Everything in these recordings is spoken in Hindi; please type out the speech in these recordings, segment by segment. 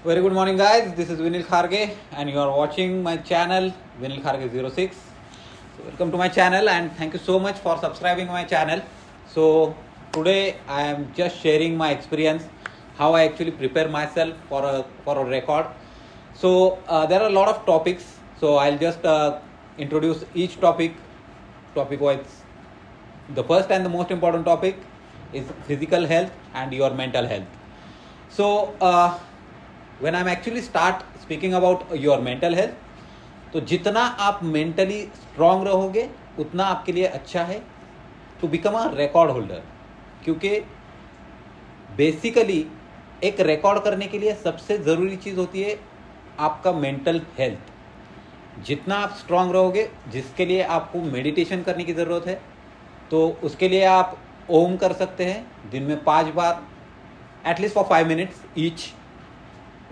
Very good morning, guys. This is Vinil Kharge, and you are watching my channel, Vinil Kharge06. So, welcome to my channel, and thank you so much for subscribing my channel. So, today I am just sharing my experience, how I actually prepare myself for a record. So, there are a lot of topics. So, I'll just introduce each topic wise. The first and the most important topic is physical health and your mental health. So, when I'm actually start speaking about your mental health, तो जितना आप मेंटली स्ट्रांग रहोगे उतना आपके लिए अच्छा है to become a record holder. क्योंकि बेसिकली एक रिकॉर्ड करने के लिए सबसे ज़रूरी चीज़ होती है आपका मेंटल हेल्थ. जितना आप स्ट्रांग रहोगे, जिसके लिए आपको मेडिटेशन करने की ज़रूरत है, तो उसके लिए आप ओम कर सकते हैं दिन में 5 बार, एटलीस्ट फॉर 5 मिनट्स ईच.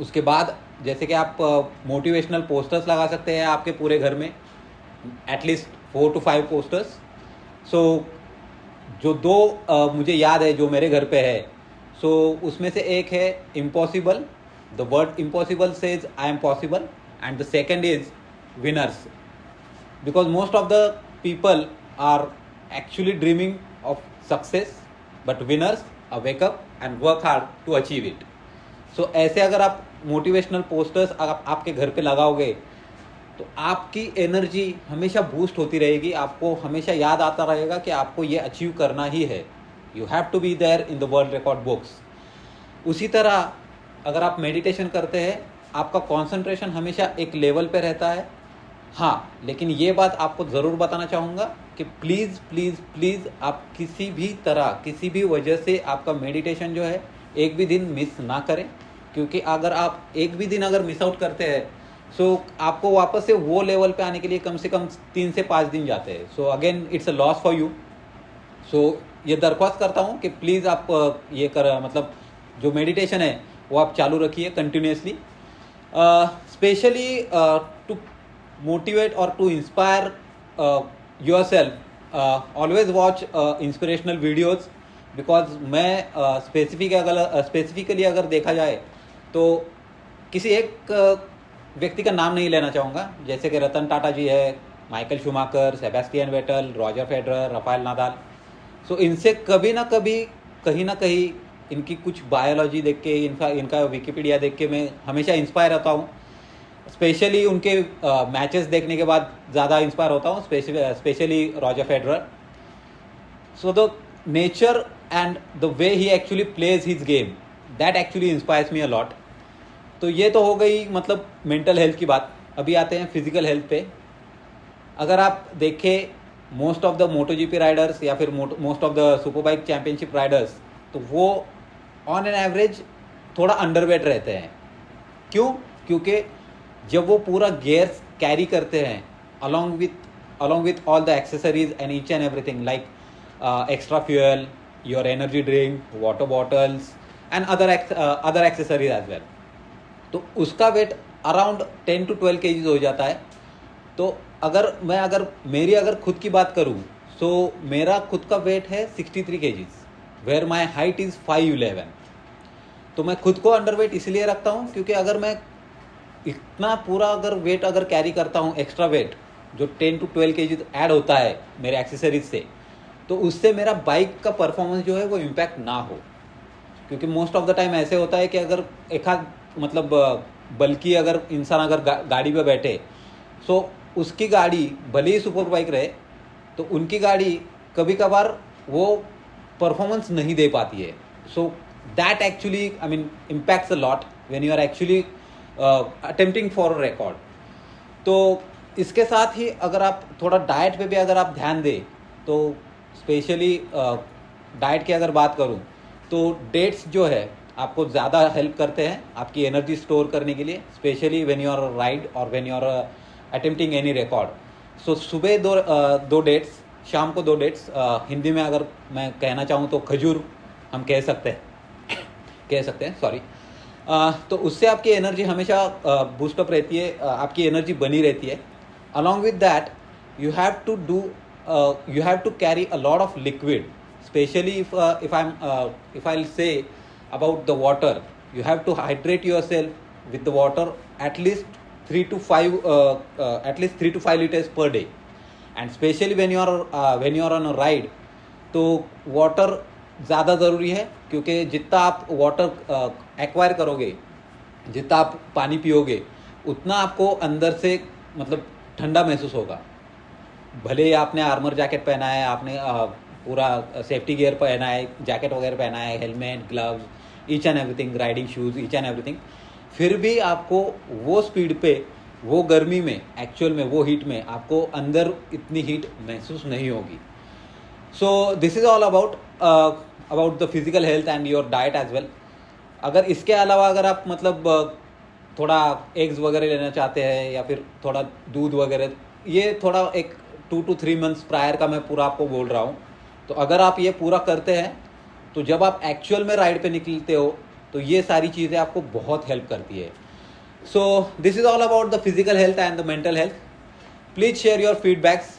उसके बाद जैसे कि आप मोटिवेशनल पोस्टर्स लगा सकते हैं आपके पूरे घर में, एटलीस्ट 4 to 5 पोस्टर्स. सो जो दो मुझे याद है जो मेरे घर पे है, सो उसमें से एक है impossible. The word impossible says I am possible, and the second is winners. Because most of the people are actually dreaming of success, but winners wake up and work hard to achieve it. So ऐसे अगर आप मोटिवेशनल पोस्टर्स आपके घर पे लगाओगे तो आपकी एनर्जी हमेशा बूस्ट होती रहेगी. आपको हमेशा याद आता रहेगा कि आपको ये अचीव करना ही है. You have to be there in the world record books. उसी तरह अगर आप मेडिटेशन करते हैं, आपका कॉन्सेंट्रेशन हमेशा एक लेवल पे रहता है. हाँ, लेकिन ये बात आपको ज़रूर बताना चाहूँगा कि प्लीज़ प्लीज़ प्लीज़ आप किसी भी तरह, किसी भी वजह से आपका मेडिटेशन जो है एक भी दिन मिस ना करें. क्योंकि अगर आप एक भी दिन अगर मिस आउट करते हैं, सो आपको वापस से वो लेवल पे आने के लिए कम से कम 3 से 5 दिन जाते हैं. So again it's a loss for you. So ये दरख्वास्त करता हूँ कि प्लीज़ आप ये मतलब जो मेडिटेशन है वो आप चालू रखिए continuously. Specially to motivate or to inspire yourself, always watch inspirational videos. because मैं स्पेसिफिकली अगर देखा जाए तो किसी एक व्यक्ति का नाम नहीं लेना चाहूँगा, जैसे कि रतन टाटा जी है, Michael Schumacher, Sebastian Vettel, Roger Federer, Rafael Nadal. So इनसे कभी ना कभी कहीं ना कहीं इनकी कुछ बायोलॉजी देख के, इनका विकिपीडिया देख के मैं हमेशा इंस्पायर रहता हूँ. स्पेशली उनके मैचेस देखने के बाद ज़्यादा इंस्पायर होता हूँ, specially Roger Federer. So the nature and the way he actually plays his game, that actually inspires me a lot. तो ये तो हो गई मतलब मेंटल हेल्थ की बात. अभी आते हैं फिजिकल हेल्थ पे. अगर आप देखें most of the moto GP riders या फिर most of the super bike championship riders, तो वो ऑन एन एवरेज थोड़ा अंडरवेट रहते हैं. क्यों? क्योंकि जब वो पूरा गियर्स कैरी करते हैं along with all the accessories and each and everything like extra fuel, your energy drink, water bottles and other accessories as well, तो उसका वेट अराउंड 10 to 12 kgs हो जाता है. तो अगर मेरी खुद की बात करूँ, सो मेरा खुद का वेट है 63 kgs, where my height is 5'11". तो मैं खुद को अंडरवेट इसलिए रखता हूँ क्योंकि अगर मैं इतना पूरा वेट कैरी करता हूँ, एक्स्ट्रा वेट जो 10 to 12 kg ऐड होता है मेरे एक्सेसरीज से, तो उससे मेरा बाइक का परफॉर्मेंस जो है वो इम्पैक्ट ना हो. क्योंकि मोस्ट ऑफ द टाइम ऐसे होता है कि अगर एक आध बल्कि अगर इंसान गाड़ी पे बैठे, सो उसकी गाड़ी भले ही सुपर बाइक रहे, तो उनकी गाड़ी कभी कभार वो परफॉर्मेंस नहीं दे पाती है. So that actually impacts a lot when you are actually attempting for a record. तो इसके साथ ही अगर आप थोड़ा डाइट पे भी अगर आप ध्यान दें, तो स्पेशली डाइट की अगर बात करूं, तो डेट्स जो है आपको ज़्यादा हेल्प करते हैं आपकी एनर्जी स्टोर करने के लिए, specially when you are ride और when you are attempting any record. So सुबह दो डेट्स, शाम को 2 डेट्स. हिंदी में अगर मैं कहना चाहूँ तो खजूर हम कह सकते हैं सॉरी. तो उससे आपकी एनर्जी हमेशा बूस्टअप रहती है, आपकी एनर्जी बनी रहती है. Along with that you have to carry a lot of liquid, specially if I will say about the water. You have to hydrate yourself with the water at least 3 to 5 liters per day. And especially when you are on a ride, तो वाटर ज़्यादा ज़रूरी है, क्योंकि जितना आप वाटर एक्वायर करोगे, जितना आप पानी पियोगे, उतना आपको अंदर से मतलब ठंडा महसूस होगा. भले ही आपने आर्मर जैकेट पहना है, आपने पूरा सेफ्टी गियर पहना है, जैकेट वगैरह पहना है, helmet, gloves, each and everything, riding shoes, each and everything, फिर भी आपको वो स्पीड पे, वो गर्मी में, एक्चुअल में वो हीट में आपको अंदर इतनी हीट महसूस नहीं होगी. So this is all about the physical health and your diet as well. अगर इसके अलावा अगर आप मतलब थोड़ा एग्स वगैरह लेना चाहते हैं या फिर थोड़ा दूध वगैरह, ये थोड़ा एक 2 to 3 मंथ्स प्रायर का मैं पूरा आपको बोल रहा हूँ. तो अगर आप ये पूरा करते हैं तो जब आप एक्चुअल में राइड पे निकलते हो तो ये सारी चीज़ें आपको बहुत हेल्प करती है. So this is all about the physical health and the mental health. Please share your feedbacks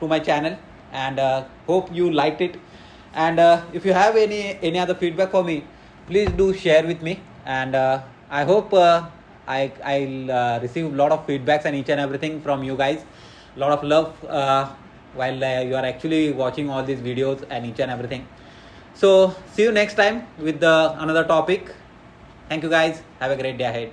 to my channel and hope you liked it. And if you have any other feedback for me, please do share with me. And I hope I'll receive a lot of feedbacks and each and everything from you guys. A lot of love while you are actually watching all these videos and each and everything. So see you next time with another topic. Thank you guys. Have a great day ahead.